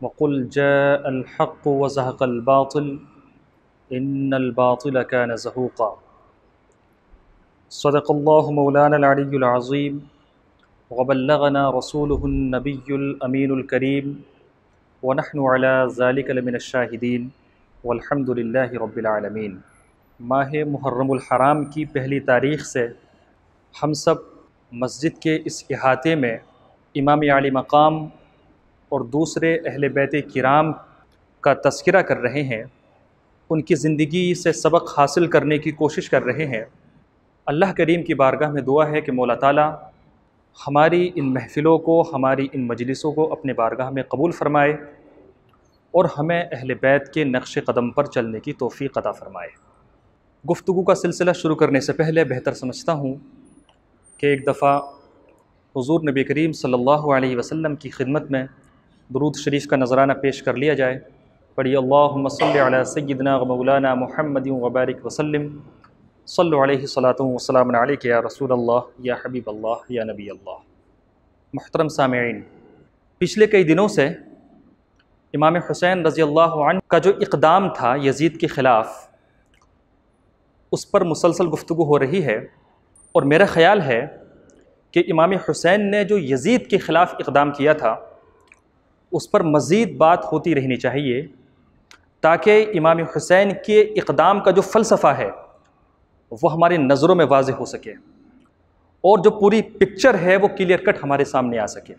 وقل جاء الحق وزهق الباطل إن الباطل كان زهوقا صدق الله مولانا العلي العظيم وبلغنا رسوله النبي الأمين الكريم ونحن على ذلك لمن الشاهدين والحمد لله رب العالمین۔ ماہ محرم الحرام کی پہلی تاریخ سے ہم سب مسجد کے اس احاطے میں امام عالی مقام اور دوسرے اہل بیت کرام کا تذکرہ کر رہے ہیں، ان کی زندگی سے سبق حاصل کرنے کی کوشش کر رہے ہیں۔ اللہ کریم کی بارگاہ میں دعا ہے کہ مولا تعالیٰ ہماری ان محفلوں کو، ہماری ان مجلسوں کو اپنے بارگاہ میں قبول فرمائے اور ہمیں اہل بیت کے نقش قدم پر چلنے کی توفیق عطا فرمائے۔ گفتگو کا سلسلہ شروع کرنے سے پہلے بہتر سمجھتا ہوں کہ ایک دفعہ حضور نبی کریم صلی اللہ علیہ وسلم کی خدمت میں درود شریف کا نذرانہ پیش کر لیا جائے۔ پڑھیے اللہم صلی علی سیدنا و مولانا محمد وبارک وسلم، صلو علیہ صلاۃ وسلام علیک یا رسول اللہ یا حبیب اللہ یا نبی اللہ۔ محترم سامعین، پچھلے کئی دنوں سے امام حسین رضی اللہ عنہ کا جو اقدام تھا یزید کے خلاف، اس پر مسلسل گفتگو ہو رہی ہے، اور میرا خیال ہے کہ امام حسین نے جو یزید کے خلاف اقدام کیا تھا اس پر مزید بات ہوتی رہنی چاہیے، تاکہ امام حسین کے اقدام کا جو فلسفہ ہے وہ ہماری نظروں میں واضح ہو سکے اور جو پوری پکچر ہے وہ کلیئر کٹ ہمارے سامنے آ سکے۔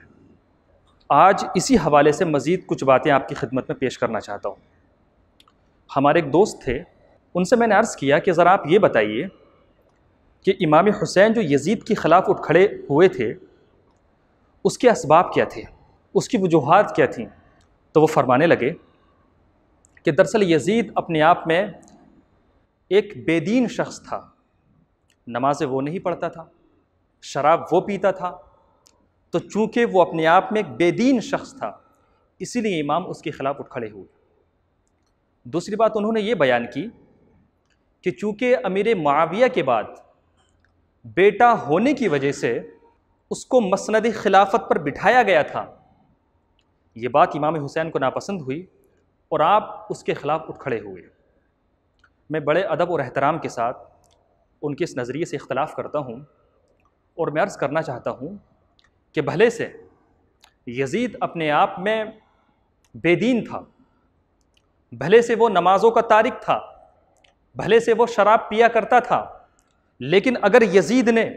آج اسی حوالے سے مزید کچھ باتیں آپ کی خدمت میں پیش کرنا چاہتا ہوں۔ ہمارے ایک دوست تھے، ان سے میں نے عرض کیا کہ ذرا آپ یہ بتائیے کہ امام حسین جو یزید کے خلاف اٹھ کھڑے ہوئے تھے اس کے اسباب کیا تھے، اس کی وجوہات کیا تھیں؟ تو وہ فرمانے لگے کہ دراصل یزید اپنے آپ میں ایک بے دین شخص تھا، نمازیں وہ نہیں پڑھتا تھا، شراب وہ پیتا تھا، تو چونکہ وہ اپنے آپ میں ایک بے دین شخص تھا اسی لیے امام اس کے خلاف اٹھ کھڑے ہوئے۔ دوسری بات انہوں نے یہ بیان کی کہ چونکہ امیر معاویہ کے بعد بیٹا ہونے کی وجہ سے اس کو مسند خلافت پر بٹھایا گیا تھا، یہ بات امام حسین کو ناپسند ہوئی اور آپ اس کے خلاف اٹھ کھڑے ہوئے۔ میں بڑے ادب اور احترام کے ساتھ ان کے اس نظریے سے اختلاف کرتا ہوں اور میں عرض کرنا چاہتا ہوں کہ بھلے سے یزید اپنے آپ میں بے دین تھا، بھلے سے وہ نمازوں کا تارک تھا، بھلے سے وہ شراب پیا کرتا تھا، لیکن اگر یزید نے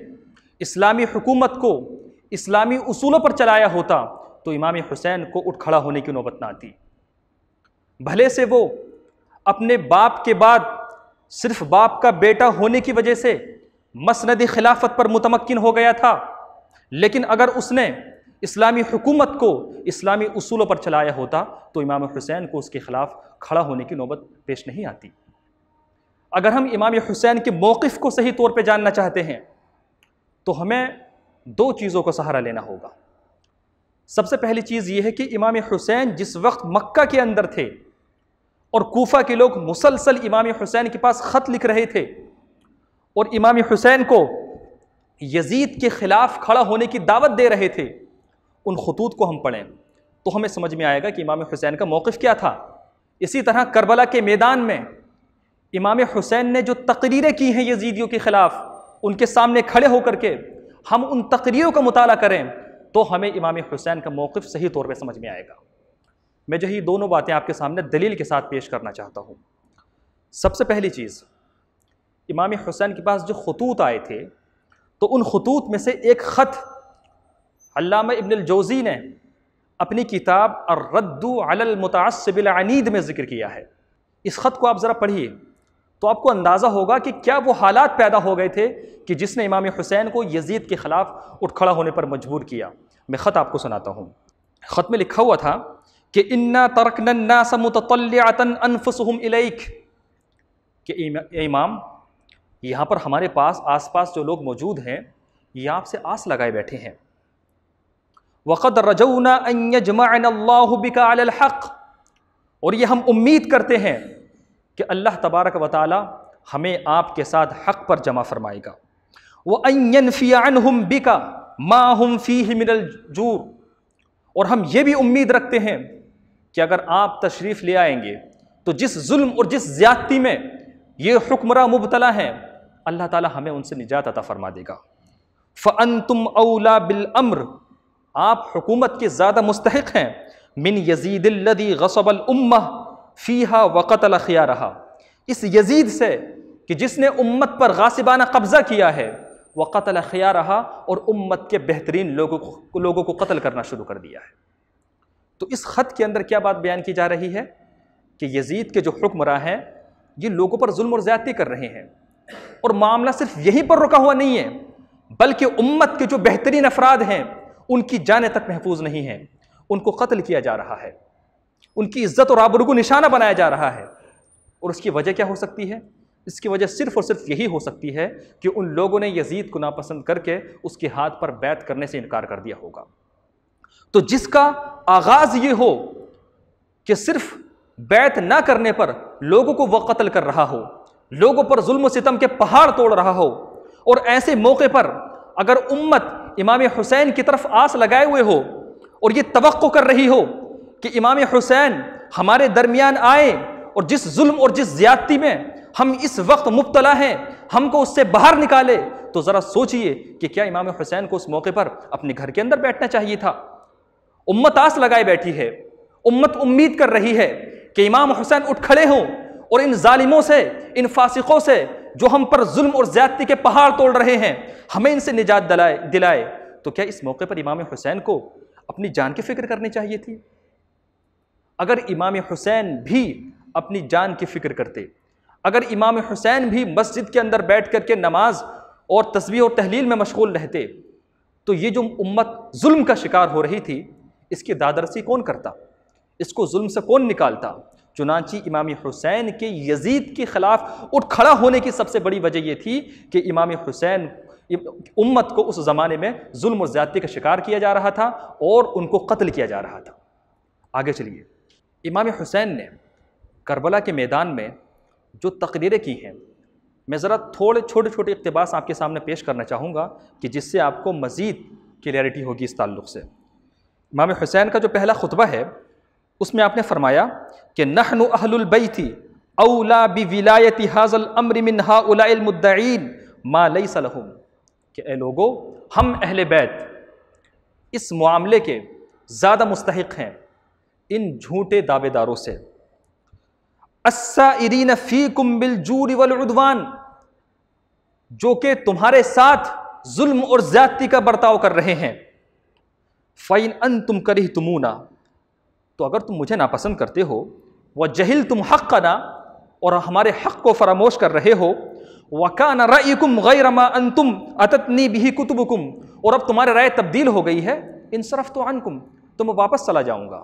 اسلامی حکومت کو اسلامی اصولوں پر چلایا ہوتا تو امام حسین کو اٹھ کھڑا ہونے کی نوبت نہ آتی۔ بھلے سے وہ اپنے باپ کے بعد صرف باپ کا بیٹا ہونے کی وجہ سے مسند خلافت پر متمکن ہو گیا تھا، لیکن اگر اس نے اسلامی حکومت کو اسلامی اصولوں پر چلایا ہوتا تو امام حسین کو اس کے خلاف کھڑا ہونے کی نوبت پیش نہیں آتی۔ اگر ہم امام حسین کے موقف کو صحیح طور پہ جاننا چاہتے ہیں تو ہمیں دو چیزوں کا سہارا لینا ہوگا۔ سب سے پہلی چیز یہ ہے کہ امام حسین جس وقت مکہ کے اندر تھے اور کوفہ کے لوگ مسلسل امام حسین کے پاس خط لکھ رہے تھے اور امام حسین کو یزید کے خلاف کھڑا ہونے کی دعوت دے رہے تھے، ان خطوط کو ہم پڑھیں تو ہمیں سمجھ میں آئے گا کہ امام حسین کا موقف کیا تھا۔ اسی طرح کربلا کے میدان میں امام حسین نے جو تقریریں کی ہیں یزیدیوں کے خلاف، ان کے سامنے کھڑے ہو کر کے ہم ان تقریروں کا مطالعہ کریں تو ہمیں امام حسین کا موقف صحیح طور پہ سمجھ میں آئے گا۔ میں جو یہ دونوں باتیں آپ کے سامنے دلیل کے ساتھ پیش کرنا چاہتا ہوں۔ سب سے پہلی چیز، امام حسین کے پاس جو خطوط آئے تھے تو ان خطوط میں سے ایک خط علامہ ابن الجوزی نے اپنی کتاب الرد علی المتعصب العنید میں ذکر کیا ہے۔ اس خط کو آپ ذرا پڑھیے تو آپ کو اندازہ ہوگا کہ کیا وہ حالات پیدا ہو گئے تھے کہ جس نے امام حسین کو یزید کے خلاف اٹھ کھڑا ہونے پر مجبور کیا۔ میں خط آپ کو سناتا ہوں۔ خط میں لکھا ہوا تھا کہ انا ترکنا الناس متطلعۃ انفسهم الیک، کہ اے امام، یہاں پر ہمارے پاس آس پاس جو لوگ موجود ہیں یہ آپ سے آس لگائے بیٹھے ہیں۔ وقد رجونا ان یجمعنا اللہ بک علی الحق، اور یہ ہم امید کرتے ہیں کہ اللہ تبارک و تعالی ہمیں آپ کے ساتھ حق پر جمع فرمائے گا۔ وَأَن يَنْفِيَ عَنْهُمْ بِكَ مَا هُمْ فِيهِ مِنَ الْجُورِ، اور ہم یہ بھی امید رکھتے ہیں کہ اگر آپ تشریف لے آئیں گے تو جس ظلم اور جس زیادتی میں یہ حکمراں مبتلا ہیں اللہ تعالیٰ ہمیں ان سے نجات عطا فرما دے گا۔ فَأَنْتُمْ أَوْلَى بِالْأَمْرِ، آپ حکومت کے زیادہ مستحق ہیں، من یزید الذی غصب الامہ فیہا وقتل خیارہا، اس یزید سے کہ جس نے امت پر غاصبانہ قبضہ کیا ہے، وقتل خیارہا، اور امت کے بہترین لوگوں کو قتل کرنا شروع کر دیا ہے۔ تو اس خط کے اندر کیا بات بیان کی جا رہی ہے کہ یزید کے جو حکمراں ہیں یہ لوگوں پر ظلم اور زیادتی کر رہے ہیں، اور معاملہ صرف یہیں پر رکا ہوا نہیں ہے بلکہ امت کے جو بہترین افراد ہیں ان کی جانیں تک محفوظ نہیں ہیں، ان کو قتل کیا جا رہا ہے، ان کی عزت اور آبرو کو نشانہ بنایا جا رہا ہے۔ اور اس کی وجہ کیا ہو سکتی ہے؟ اس کی وجہ صرف اور صرف یہی ہو سکتی ہے کہ ان لوگوں نے یزید کو ناپسند کر کے اس کے ہاتھ پر بیعت کرنے سے انکار کر دیا ہوگا۔ تو جس کا آغاز یہ ہو کہ صرف بیعت نہ کرنے پر لوگوں کو وہ قتل کر رہا ہو، لوگوں پر ظلم و ستم کے پہاڑ توڑ رہا ہو، اور ایسے موقع پر اگر امت امام حسین کی طرف آس لگائے ہوئے ہو اور یہ توقع کر رہی ہو کہ امام حسین ہمارے درمیان آئے اور جس ظلم اور جس زیادتی میں ہم اس وقت مبتلا ہیں ہم کو اس سے باہر نکالے، تو ذرا سوچئے کہ کیا امام حسین کو اس موقع پر اپنے گھر کے اندر بیٹھنا چاہیے تھا؟ امت آس لگائے بیٹھی ہے، امت امید کر رہی ہے کہ امام حسین اٹھ کھڑے ہوں اور ان ظالموں سے، ان فاسقوں سے جو ہم پر ظلم اور زیادتی کے پہاڑ توڑ رہے ہیں، ہمیں ان سے نجات دلائے۔ تو کیا اس موقع پر امام حسین کو اپنی جان کی فکر کرنی چاہیے تھی؟ اگر امام حسین بھی اپنی جان کی فکر کرتے، اگر امام حسین بھی مسجد کے اندر بیٹھ کر کے نماز اور تسبیح اور تحلیل میں مشغول رہتے، تو یہ جو امت ظلم کا شکار ہو رہی تھی اس کی دادرسی کون کرتا؟ اس کو ظلم سے کون نکالتا؟ چنانچہ امام حسین کے یزید کے خلاف اٹھ کھڑا ہونے کی سب سے بڑی وجہ یہ تھی کہ امام حسین امت کو اس زمانے میں ظلم و زیادتی کا شکار کیا جا رہا تھا اور ان کو قتل کیا جا رہا تھا۔ آگے چلیے، امام حسین نے کربلا کے میدان میں جو تقریریں کی ہیں، میں ذرا تھوڑے چھوٹے اقتباس آپ کے سامنے پیش کرنا چاہوں گا کہ جس سے آپ کو مزید کلیئرٹی ہوگی اس تعلق سے۔ امام حسین کا جو پہلا خطبہ ہے اس میں آپ نے فرمایا کہ نحن اہل البیت اولا بولایت ھذا الامر من ہؤلاء المدعین ما لیس لهم، کہ اے لوگو، ہم اہل بیت اس معاملے کے زیادہ مستحق ہیں ان جھوٹے دعوے داروں سے، السائرین فیکم بالجور والعدوان، جو کہ تمہارے ساتھ ظلم اور زیادتی کا برتاؤ کر رہے ہیں، فَإِنْ أَنْتُمْ كَرِهْتُمُونَ، تو اگر تم مجھے ناپسند کرتے ہو، وَجَهِلْتُمْ حَقَّنَا، اور ہمارے حق کو فراموش کر رہے ہو، وَكَانَ رَأْيُكُمْ غَيْرَ مَا أَنْتُمْ أَتَتْنِي بِهِ كُتُبُكُمْ، اور اب تمہارے رائے تبدیل ہو گئی ہے، انصرفت عنکم، تو میں واپس چلا جاؤں گا۔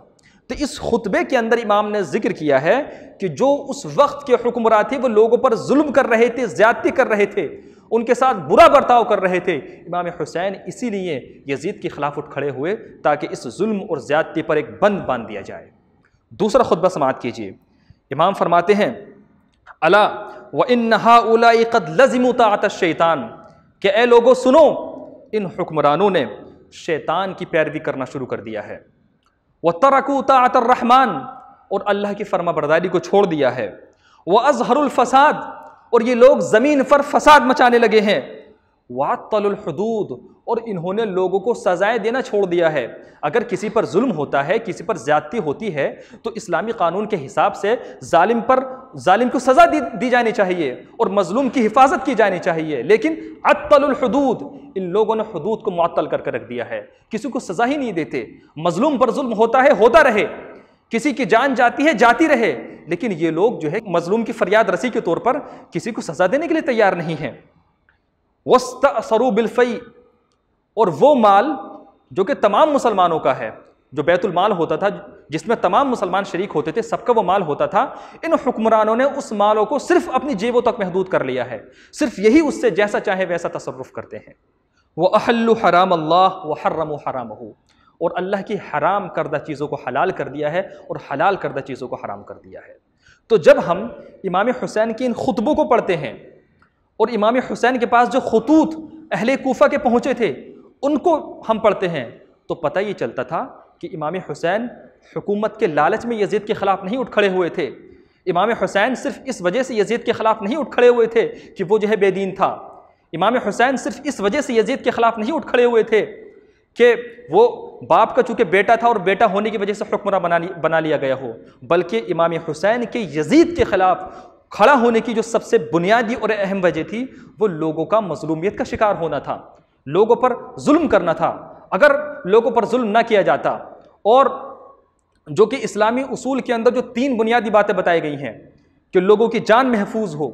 تو اس خطبے کے اندر امام نے ذکر کیا ہے کہ جو اس وقت کے حکمراں تھے وہ لوگوں پر ظلم کر رہے تھے، زیادتی کر رہے تھے، ان کے ساتھ برا برتاؤ کر رہے تھے۔ امام حسین اسی لیے یزید کے خلاف اٹھ کھڑے ہوئے تاکہ اس ظلم اور زیادتی پر ایک بند باندھ دیا جائے۔ دوسرا خطبہ سماعت کیجیے، امام فرماتے ہیں الا وان هؤلاء قد لزموا طاعت الشیطان، کہ اے لوگو سنو، ان حکمرانوں نے شیطان کی پیروی کرنا شروع کر دیا ہے، وترکوا طاعت الرحمن، اور اللہ کی فرما برداری کو چھوڑ دیا ہے، واظہروا الفساد، اور یہ لوگ زمین پر فساد مچانے لگے ہیں، وعطلوا الحدود، اور انہوں نے لوگوں کو سزائیں دینا چھوڑ دیا ہے۔ اگر کسی پر ظلم ہوتا ہے، کسی پر زیادتی ہوتی ہے تو اسلامی قانون کے حساب سے ظالم کو سزا دی جانی چاہیے اور مظلوم کی حفاظت کی جانی چاہیے، لیکن عطلوا الحدود، ان لوگوں نے حدود کو معطل کر کے رکھ دیا ہے، کسی کو سزا ہی نہیں دیتے۔ مظلوم پر ظلم ہوتا ہے، ہوتا رہے، کسی کی جان جاتی ہے، جاتی رہے، لیکن یہ لوگ جو ہے مظلوم کی فریاد رسی کے طور پر کسی کو سزا دینے کے لیے تیار نہیں ہیں۔ وَاسْتَأْثَرُوا بِالْفَيْءِ، اور وہ مال جو کہ تمام مسلمانوں کا ہے، جو بیت المال ہوتا تھا جس میں تمام مسلمان شریک ہوتے تھے، سب کا وہ مال ہوتا تھا، ان حکمرانوں نے اس مالوں کو صرف اپنی جیبوں تک محدود کر لیا ہے، صرف یہی اس سے جیسا چاہے ویسا تصرف کرتے ہیں۔ وَأَحَلُّوا حَرَامَ اللَّهِ وَحَرَّمُوا حَرَامَهُ، اور اللہ کی حرام کردہ چیزوں کو حلال کر دیا ہے اور حلال کردہ چیزوں کو حرام کر دیا ہے۔ تو جب ہم امام حسین کے ان خطبوں کو پڑھتے ہیں اور امام حسین کے پاس جو خطوط اہل کوفہ کے پہنچے تھے ان کو ہم پڑھتے ہیں تو پتہ یہ چلتا تھا کہ امام حسین حکومت کے لالچ میں یزید کے خلاف نہیں اٹھ کھڑے ہوئے تھے، امام حسین صرف اس وجہ سے یزید کے خلاف نہیں اٹھ کھڑے ہوئے تھے کہ وہ جو ہے بے دین تھا، امام حسین صرف اس وجہ سے یزید کے خلاف نہیں اٹھ کھڑے ہوئے تھے کہ وہ باپ کا چونکہ بیٹا تھا اور بیٹا ہونے کی وجہ سے حکمراں بنا لیا گیا ہو، بلکہ امام حسین کے یزید کے خلاف کھڑا ہونے کی جو سب سے بنیادی اور اہم وجہ تھی وہ لوگوں کا مظلومیت کا شکار ہونا تھا، لوگوں پر ظلم کرنا تھا۔ اگر لوگوں پر ظلم نہ کیا جاتا، اور جو کہ اسلامی اصول کے اندر جو 3 بنیادی باتیں بتائی گئی ہیں کہ لوگوں کی جان محفوظ ہو،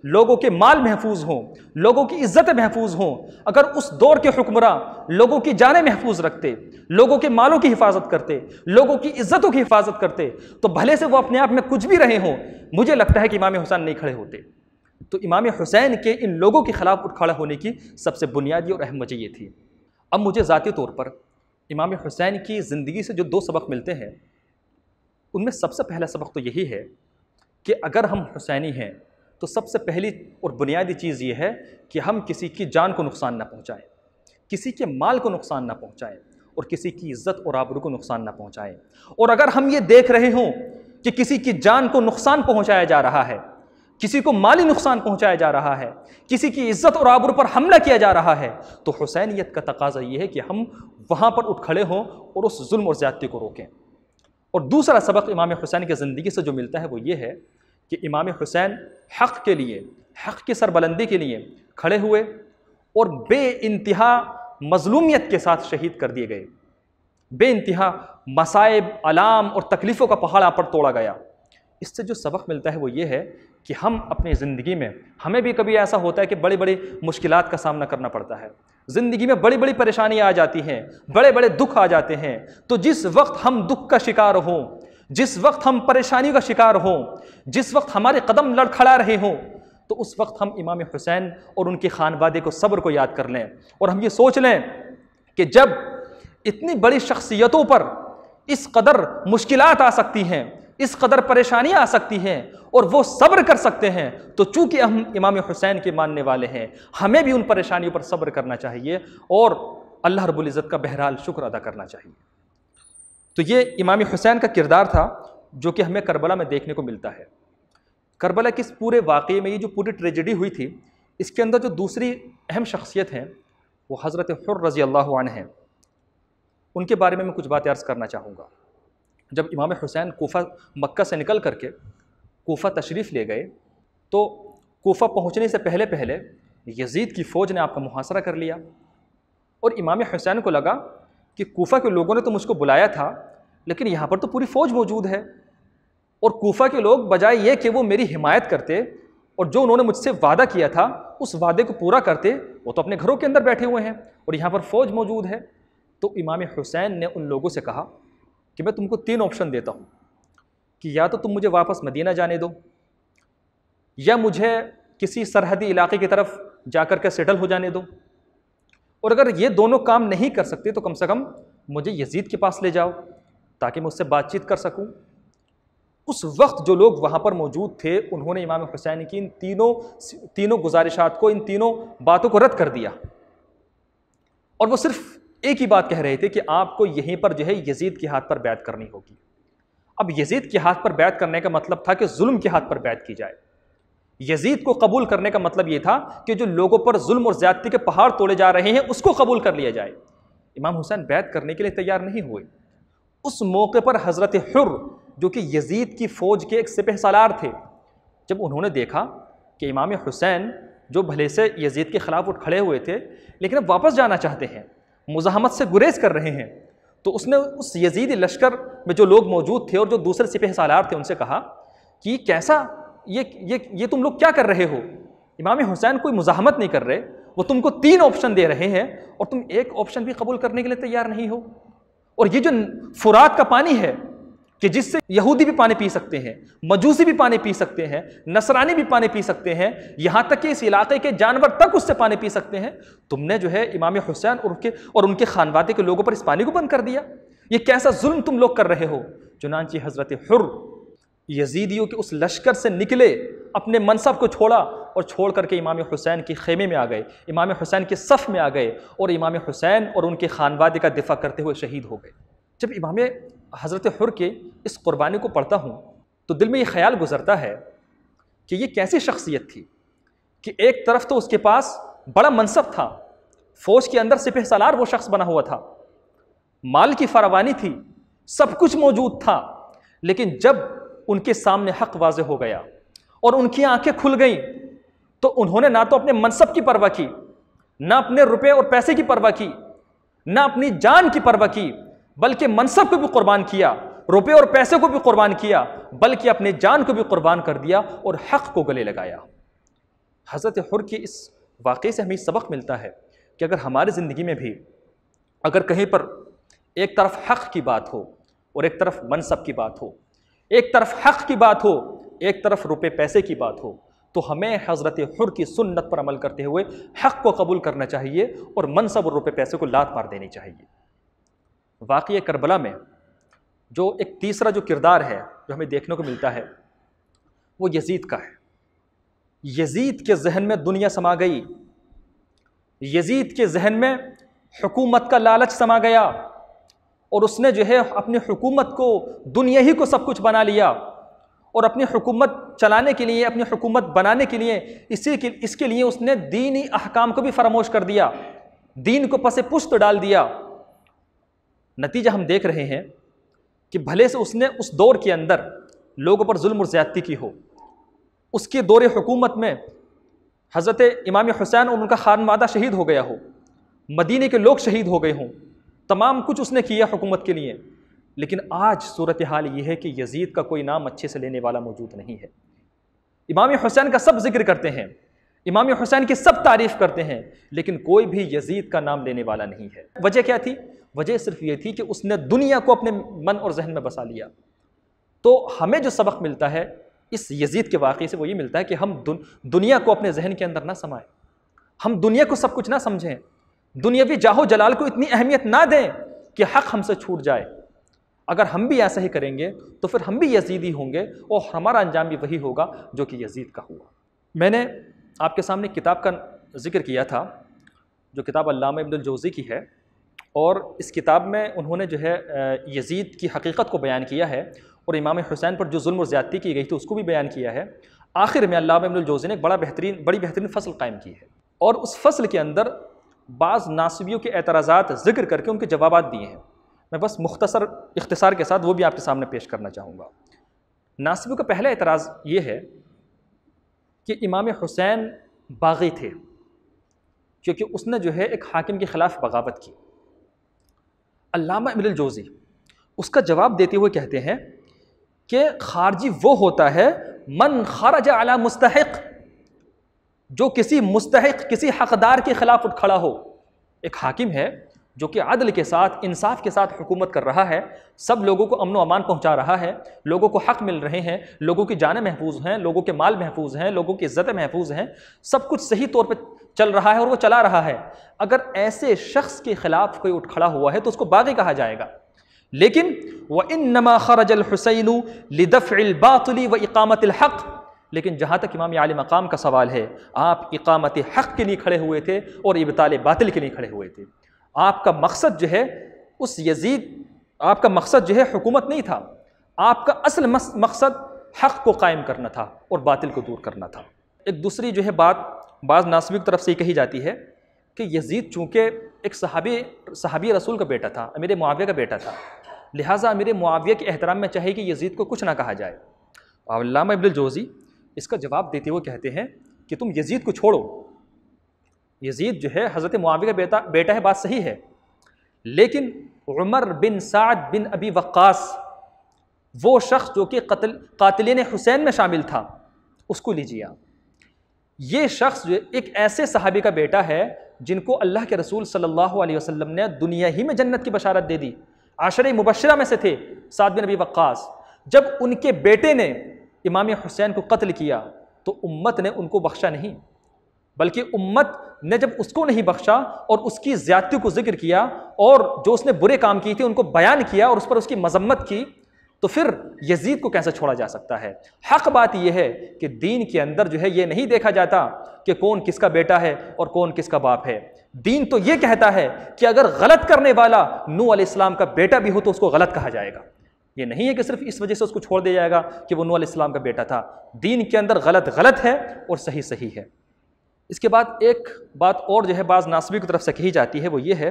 لوگوں کے مال محفوظ ہوں، لوگوں کی عزت محفوظ ہوں، اگر اس دور کے حکمراں لوگوں کی جانیں محفوظ رکھتے، لوگوں کے مالوں کی حفاظت کرتے، لوگوں کی عزتوں کی حفاظت کرتے، تو بھلے سے وہ اپنے آپ میں کچھ بھی رہے ہوں، مجھے لگتا ہے کہ امام حسین نہیں کھڑے ہوتے۔ تو امام حسین کے ان لوگوں کے خلاف اٹھ کھڑا ہونے کی سب سے بنیادی اور اہم وجہ یہ تھی۔ اب مجھے ذاتی طور پر امام حسین کی زندگی سے جو 2 سبق ملتے ہیں، ان میں سب سے پہلا سبق تو یہی ہے کہ اگر ہم حسینی ہیں تو سب سے پہلی اور بنیادی چیز یہ ہے کہ ہم کسی کی جان کو نقصان نہ پہنچائیں، کسی کے مال کو نقصان نہ پہنچائیں، اور کسی کی عزت اور آبرو کو نقصان نہ پہنچائیں۔ اور اگر ہم یہ دیکھ رہے ہوں کہ کسی کی جان کو نقصان پہنچایا جا رہا ہے، کسی کو مالی نقصان پہنچایا جا رہا ہے، کسی کی عزت اور آبرو پر حملہ کیا جا رہا ہے، تو حسینیت کا تقاضا یہ ہے کہ ہم وہاں پر اٹھ کھڑے ہوں اور اس ظلم اور زیادتی کو روکیں۔ اور دوسرا سبق امام حسین کی زندگی سے جو ملتا ہے وہ یہ ہے کہ امام حسین حق کے لیے، حق کی سربلندی کے لیے کھڑے ہوئے اور بے انتہا مظلومیت کے ساتھ شہید کر دیے گئے، بے انتہا مصائب، آلام اور تکلیفوں کا پہاڑ آپ پر توڑا گیا۔ اس سے جو سبق ملتا ہے وہ یہ ہے کہ ہم اپنی زندگی میں، ہمیں بھی کبھی ایسا ہوتا ہے کہ بڑی بڑی مشکلات کا سامنا کرنا پڑتا ہے، زندگی میں بڑی بڑی پریشانیاں آ جاتی ہیں، بڑے بڑے دکھ آ جاتے ہیں، تو جس وقت ہم دکھ کا شکار ہوں، جس وقت ہم پریشانی کا شکار ہوں، جس وقت ہمارے قدم لڑکھڑا رہے ہوں، تو اس وقت ہم امام حسین اور ان کے خانوادے کو، صبر کو یاد کر لیں، اور ہم یہ سوچ لیں کہ جب اتنی بڑی شخصیتوں پر اس قدر مشکلات آ سکتی ہیں، اس قدر پریشانیاں آ سکتی ہیں، اور وہ صبر کر سکتے ہیں، تو چونکہ ہم امام حسین کے ماننے والے ہیں، ہمیں بھی ان پریشانیوں پر صبر کرنا چاہیے اور اللہ رب العزت کا بہرحال شکر ادا کرنا چاہیے۔ تو یہ امام حسین کا کردار تھا جو کہ ہمیں کربلا میں دیکھنے کو ملتا ہے۔ کربلا کے اس پورے واقعے میں یہ جو پوری ٹریجڈی ہوئی تھی، اس کے اندر جو دوسری اہم شخصیت ہے وہ حضرت حر رضی اللہ عنہ ہیں۔ ان کے بارے میں کچھ باتیں عرض کرنا چاہوں گا۔ جب امام حسین مکہ سے نکل کر کے کوفہ تشریف لے گئے، تو کوفہ پہنچنے سے پہلے یزید کی فوج نے آپ کا محاصرہ کر لیا، اور امام حسین کو لگا کہ کوفہ کے لوگوں نے تو مجھ کو بلایا تھا، لیکن یہاں پر تو پوری فوج موجود ہے، اور کوفہ کے لوگ بجائے یہ کہ وہ میری حمایت کرتے اور جو انہوں نے مجھ سے وعدہ کیا تھا اس وعدے کو پورا کرتے، وہ تو اپنے گھروں کے اندر بیٹھے ہوئے ہیں اور یہاں پر فوج موجود ہے۔ تو امام حسین نے ان لوگوں سے کہا کہ میں تم کو 3 آپشن دیتا ہوں کہ یا تو تم مجھے واپس مدینہ جانے دو، یا مجھے کسی سرحدی علاقے کی طرف جا کر کے سیٹل ہو جانے دو، اور اگر یہ دونوں کام نہیں کر سکتے تو کم سے کم مجھے یزید کے پاس لے جاؤ تاکہ میں اس سے بات چیت کر سکوں۔ اس وقت جو لوگ وہاں پر موجود تھے انہوں نے امام حسین کی ان تینوں گزارشات کو، ان تینوں باتوں کو رد کر دیا، اور وہ صرف ایک ہی بات کہہ رہے تھے کہ آپ کو یہیں پر جو ہے یزید کے ہاتھ پر بیعت کرنی ہوگی۔ اب یزید کے ہاتھ پر بیعت کرنے کا مطلب تھا کہ ظلم کے ہاتھ پر بیعت کی جائے، یزید کو قبول کرنے کا مطلب یہ تھا کہ جو لوگوں پر ظلم اور زیادتی کے پہاڑ توڑے جا رہے ہیں اس کو قبول کر لیا جائے۔ امام حسین بیعت کرنے کے لیے تیار نہیں ہوئے۔ اس موقع پر حضرت حر جو کہ یزید کی فوج کے ایک سپہ سالار تھے، جب انہوں نے دیکھا کہ امام حسین جو بھلے سے یزید کے خلاف اٹھ کھڑے ہوئے تھے لیکن اب واپس جانا چاہتے ہیں، مزاحمت سے گریز کر رہے ہیں، تو اس نے اس یزیدی لشکر میں جو لوگ موجود تھے اور جو دوسرے سپہ سالار تھے ان سے کہا کہ کیسا یہ تم لوگ کیا کر رہے ہو؟ امام حسین کوئی مزاحمت نہیں کر رہے، وہ تم کو 3 آپشن دے رہے ہیں اور تم ایک آپشن بھی قبول کرنے کے لیے تیار نہیں ہو۔ اور یہ جو فرات کا پانی ہے کہ جس سے یہودی بھی پانی پی سکتے ہیں، مجوسی بھی پانی پی سکتے ہیں، نصرانی بھی پانی پی سکتے ہیں، یہاں تک کہ اس علاقے کے جانور تک اس سے پانی پی سکتے ہیں، تم نے جو ہے امام حسین اور ان کے خانوادے کے لوگوں پر اس پانی کو بند کر دیا، یہ کیسا ظلم تم لوگ کر رہے ہو؟ چنانچہ حضرت حر یزیدیوں کے اس لشکر سے نکلے، اپنے منصب کو چھوڑا اور چھوڑ کر کے امام حسین کے خیمے میں آ گئے، امام حسین کے صف میں آ گئے اور امام حسین اور ان کے خانوادے کا دفاع کرتے ہوئے شہید ہو گئے۔ جب امام حضرت حر کے اس قربانی کو پڑھتا ہوں تو دل میں یہ خیال گزرتا ہے کہ یہ کیسی شخصیت تھی کہ ایک طرف تو اس کے پاس بڑا منصب تھا، فوج کے اندر سپہ سالار وہ شخص بنا ہوا تھا، مال کی فراوانی تھی، سب کچھ موجود تھا، لیکن جب ان کے سامنے حق واضح ہو گیا اور ان کی آنکھیں کھل گئیں تو انہوں نے نہ تو اپنے منصب کی پرواہ کی، نہ اپنے روپے اور پیسے کی پرواہ کی، نہ اپنی جان کی پرواہ کی، بلکہ منصب کو بھی قربان کیا، روپے اور پیسے کو بھی قربان کیا، بلکہ اپنے جان کو بھی قربان کر دیا اور حق کو گلے لگایا۔ حضرت حر کی اس واقعے سے ہمیں سبق ملتا ہے کہ اگر ہماری زندگی میں بھی اگر کہیں پر ایک طرف حق کی بات ہو اور ایک طرف منصب کی بات ہو، ایک طرف حق کی بات ہو ایک طرف روپے پیسے کی بات ہو، تو ہمیں حضرت حر کی سنت پر عمل کرتے ہوئے حق کو قبول کرنا چاہیے اور منصب اور روپے پیسے کو لات مار دینی چاہیے۔ واقعہ کربلا میں جو ایک تیسرا جو کردار ہے جو ہمیں دیکھنے کو ملتا ہے وہ یزید کا ہے۔ یزید کے ذہن میں دنیا سما گئی، یزید کے ذہن میں حکومت کا لالچ سما گیا اور اس نے جو ہے اپنی حکومت کو دنیا ہی کو سب کچھ بنا لیا اور اپنی حکومت چلانے کے لیے، اپنی حکومت بنانے کے لیے اس کے لیے اس نے دینی احکام کو بھی فراموش کر دیا، دین کو پس پشت ڈال دیا۔ نتیجہ ہم دیکھ رہے ہیں کہ بھلے سے اس نے اس دور کے اندر لوگوں پر ظلم اور زیادتی کی ہو، اس کے دور حکومت میں حضرت امام حسین اور ان کا خانوادہ شہید ہو گیا ہو، مدینے کے لوگ شہید ہو گئے ہوں، تمام کچھ اس نے کیا حکومت کے لیے، لیکن آج صورتحال یہ ہے کہ یزید کا کوئی نام اچھے سے لینے والا موجود نہیں ہے۔ امام حسین کا سب ذکر کرتے ہیں، امام حسین کی سب تعریف کرتے ہیں، لیکن کوئی بھی یزید کا نام لینے والا نہیں ہے۔ وجہ کیا تھی؟ وجہ صرف یہ تھی کہ اس نے دنیا کو اپنے من اور ذہن میں بسا لیا۔ تو ہمیں جو سبق ملتا ہے اس یزید کے واقعے سے وہ یہ ملتا ہے کہ ہم دنیا کو اپنے ذہن کے اندر نہ سمائیں، ہم دنیا کو سب کچھ نہ سمجھیں، دنیاوی جاہ و جلال کو اتنی اہمیت نہ دیں کہ حق ہم سے چھوٹ جائے۔ اگر ہم بھی ایسا ہی کریں گے تو پھر ہم بھی یزیدی ہوں گے اور ہمارا انجام بھی وہی ہوگا جو کہ یزید کا ہوا۔ میں نے آپ کے سامنے کتاب کا ذکر کیا تھا جو کتاب علامہ ابن الجوزی کی ہے، اور اس کتاب میں انہوں نے جو ہے یزید کی حقیقت کو بیان کیا ہے اور امام حسین پر جو ظلم اور زیادتی کی گئی تھی اس کو بھی بیان کیا ہے۔ آخر میں علامہ ابن الجوزی نے ایک بڑی بہترین فصل قائم کی ہے اور اس فصل کے اندر بعض ناصبیوں کے اعتراضات ذکر کر کے ان کے جوابات دیے ہیں۔ میں بس اختصار کے ساتھ وہ بھی آپ کے سامنے پیش کرنا چاہوں گا۔ ناصبیوں کا پہلا اعتراض یہ ہے کہ امام حسین باغی تھے کیونکہ اس نے جو ہے ایک حاکم کے خلاف بغاوت کی۔ علامہ ابن الجوزی اس کا جواب دیتے ہوئے کہتے ہیں کہ خارجی وہ ہوتا ہے من خرج علی مستحق، جو کسی مستحق کسی حقدار کے خلاف اٹھ کھڑا ہو۔ ایک حاکم ہے جو کہ عدل کے ساتھ انصاف کے ساتھ حکومت کر رہا ہے، سب لوگوں کو امن و امان پہنچا رہا ہے، لوگوں کو حق مل رہے ہیں، لوگوں کی جانیں محفوظ ہیں، لوگوں کے مال محفوظ ہیں، لوگوں کی عزتیں محفوظ ہیں، سب کچھ صحیح طور پہ چل رہا ہے اور وہ چلا رہا ہے۔ اگر ایسے شخص کے خلاف کوئی اٹھ کھڑا ہوا ہے تو اس کو باغی کہا جائے گا۔ لیکن وَإِنَّمَا خَرَجَ الْحُسَيْنُ لِدَفْعِ الْبَاطِلِ وَإِقَامَةِ الْحَقِّ، لیکن جہاں تک امام عالی مقام کا سوال ہے، آپ اقامت حق کے لیے کھڑے ہوئے تھے اور ابطال باطل کے لیے کھڑے ہوئے تھے۔ آپ کا مقصد جو ہے اس یزید، آپ کا مقصد جو ہے حکومت نہیں تھا، آپ کا اصل مقصد حق کو قائم کرنا تھا اور باطل کو دور کرنا تھا۔ ایک دوسری جو ہے بات بعض ناصبی کی طرف سے یہ کہی جاتی ہے کہ یزید چونکہ ایک صحابی رسول کا بیٹا تھا، امیر معاویہ کا بیٹا تھا، لہٰذا امیر معاویہ کے احترام میں چاہیے کہ یزید کو کچھ نہ کہا جائے۔ علامہ ابن الجوزی اس کا جواب دیتے ہوئے کہتے ہیں کہ تم یزید کو چھوڑو، یزید جو ہے حضرت معاویہ کا بیٹا ہے، بات صحیح ہے، لیکن عمر بن سعد بن ابی وقاص، وہ شخص جو کہ قاتلین حسین میں شامل تھا، اس کو لیجیے آپ۔ یہ شخص جو ایک ایسے صحابی کا بیٹا ہے جن کو اللہ کے رسول صلی اللہ علیہ وسلم نے دنیا ہی میں جنت کی بشارت دے دی، عشرہ مبشرہ میں سے تھے سعد بن ابی وقاص۔ جب ان کے بیٹے نے امام حسین کو قتل کیا تو امت نے ان کو بخشا نہیں، بلکہ امت نے جب اس کو نہیں بخشا اور اس کی زیادتی کو ذکر کیا اور جو اس نے برے کام کیے تھے ان کو بیان کیا اور اس پر اس کی مذمت کی، تو پھر یزید کو کیسے چھوڑا جا سکتا ہے؟ حق بات یہ ہے کہ دین کے اندر جو ہے یہ نہیں دیکھا جاتا کہ کون کس کا بیٹا ہے اور کون کس کا باپ ہے۔ دین تو یہ کہتا ہے کہ اگر غلط کرنے والا نوح علیہ السلام کا بیٹا بھی ہو تو اس کو غلط کہا جائے گا، یہ نہیں ہے کہ صرف اس وجہ سے اس کو چھوڑ دیا جائے گا کہ وہ نوح علیہ السلام کا بیٹا تھا. دین کے اندر غلط غلط ہے اور صحیح صحیح ہے. اس کے بعد ایک بات اور جو ہے بعض ناصبی کی طرف سے کہی جاتی ہے، وہ یہ ہے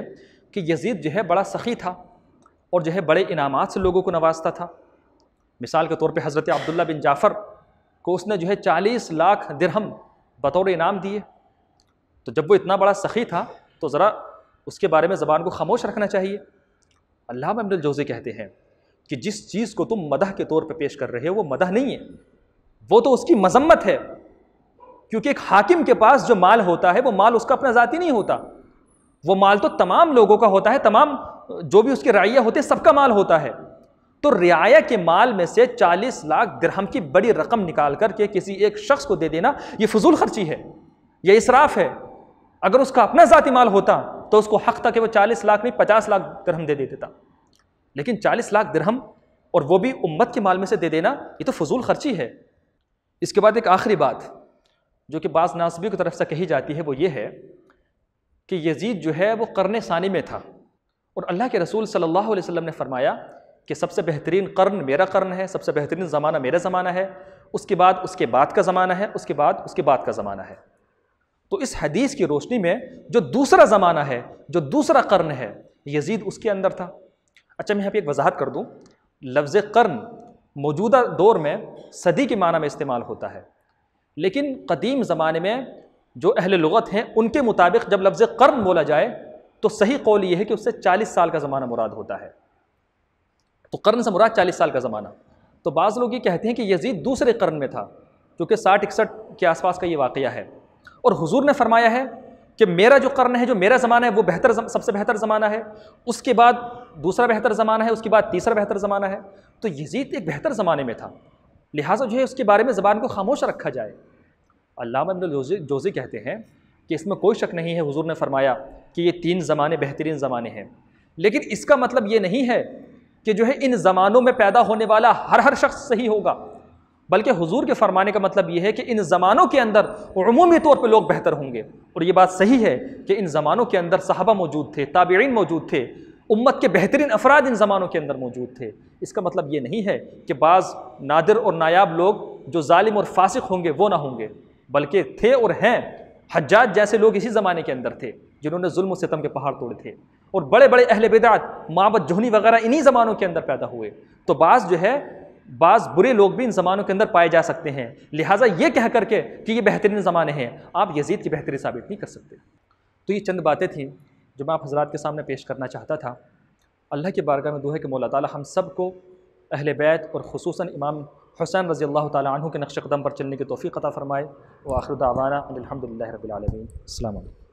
کہ یزید جو ہے بڑا سخی تھا اور جو ہے بڑے انعامات سے لوگوں کو نوازتا تھا. مثال کے طور پہ حضرت عبداللہ بن جعفر کو اس نے جو ہے 40 لاکھ درہم بطور انعام دیے. تو جب وہ اتنا بڑا سخی تھا تو ذرا اس کے بارے میں زبان کو خاموش رکھنا چاہیے. علامہ ابن الجوزی کہتے ہیں کہ جس چیز کو تم مدح کے طور پہ پیش کر رہے ہو وہ مدح نہیں ہے، وہ تو اس کی مذمت ہے. کیونکہ ایک حاکم کے پاس جو مال ہوتا ہے وہ مال اس کا اپنا ذاتی نہیں ہوتا، وہ مال تو تمام لوگوں کا ہوتا ہے، تمام جو بھی اس کے رعیہ ہوتے ہیں سب کا مال ہوتا ہے. تو رعایا کے مال میں سے 40 لاکھ درہم کی بڑی رقم نکال کر کے کسی ایک شخص کو دے دینا یہ فضول خرچی ہے، یہ اسراف ہے. اگر اس کا اپنا ذاتی مال ہوتا تو اس کو حق تھا کہ وہ 40 لاکھ نہیں 50 لاکھ درہم دے دیتا، لیکن 40 لاکھ درہم اور وہ بھی امت کے مال میں سے دے دینا یہ تو فضول خرچی ہے. اس کے بعد ایک آخری بات جو کہ بعض ناصبی کی طرف سے کہی جاتی ہے وہ یہ ہے کہ یزید جو ہے وہ قرن ثانی میں تھا، اور اللہ کے رسول صلی اللہ علیہ وسلم نے فرمایا کہ سب سے بہترین قرن میرا قرن ہے، سب سے بہترین زمانہ میرا زمانہ ہے، اس کے بعد کا زمانہ ہے، اس کے بعد کا زمانہ ہے. تو اس حدیث کی روشنی میں جو دوسرا زمانہ ہے، جو دوسرا قرن ہے، یزید اس کے اندر تھا. اچھا میں یہاں پہ ایک وضاحت کر دوں، لفظ قرن موجودہ دور میں صدی کے معنی میں استعمال ہوتا ہے، لیکن قدیم زمانے میں جو اہل لغت ہیں ان کے مطابق جب لفظ قرن بولا جائے تو صحیح قول یہ ہے کہ اس سے 40 سال کا زمانہ مراد ہوتا ہے. تو قرن سے مراد 40 سال کا زمانہ. تو بعض لوگ یہ کہتے ہیں کہ یزید دوسرے قرن میں تھا، جو کہ 60-61 کے آس پاس کا یہ واقعہ ہے، اور حضور نے فرمایا ہے کہ میرا جو قرن ہے، جو میرا زمانہ ہے وہ سب سے بہتر زمانہ ہے، اس کے بعد دوسرا بہتر زمانہ ہے، اس کے بعد تیسرا بہتر زمانہ ہے. تو یزید ایک بہتر زمانے میں تھا، لہٰذا جو ہے اس کے بارے میں زبان کو خاموش رکھا جائے. علامہ ابن الجوزی کہتے ہیں کہ اس میں کوئی شک نہیں ہے، حضور نے فرمایا کہ یہ 3 زمانے بہترین زمانے ہیں، لیکن اس کا مطلب یہ نہیں ہے کہ جو ہے ان زمانوں میں پیدا ہونے والا ہر شخص صحیح ہوگا، بلکہ حضور کے فرمانے کا مطلب یہ ہے کہ ان زمانوں کے اندر عمومی طور پہ لوگ بہتر ہوں گے. اور یہ بات صحیح ہے کہ ان زمانوں کے اندر صحابہ موجود تھے، تابعین موجود تھے، امت کے بہترین افراد ان زمانوں کے اندر موجود تھے. اس کا مطلب یہ نہیں ہے کہ بعض نادر اور نایاب لوگ جو ظالم اور فاسق ہوں گے وہ نہ ہوں گے، بلکہ تھے اور ہیں. حجاج جیسے لوگ اسی زمانے کے اندر تھے جنہوں نے ظلم و ستم کے پہاڑ توڑے تھے، اور بڑے بڑے اہل بدعت معبد جوہنی وغیرہ انہی زمانوں کے اندر پیدا ہوئے. تو بعض برے لوگ بھی ان زمانوں کے اندر پائے جا سکتے ہیں، لہٰذا یہ کہہ کر کے کہ یہ بہترین زمانے ہیں آپ یزید کی بہتری ثابت نہیں کر سکتے. تو یہ چند باتیں تھیں جو میں آپ حضرات کے سامنے پیش کرنا چاہتا تھا. اللہ کی بارگاہ میں دعا ہے کہ مولا تعالی ہم سب کو اہل بیت اور خصوصاً امام حسین رضی اللہ تعالی عنہ کے نقش قدم پر چلنے کی توفیق عطا فرمائے. وآخر دعوانا الحمدللہ رب العالمین. السلام علیکم.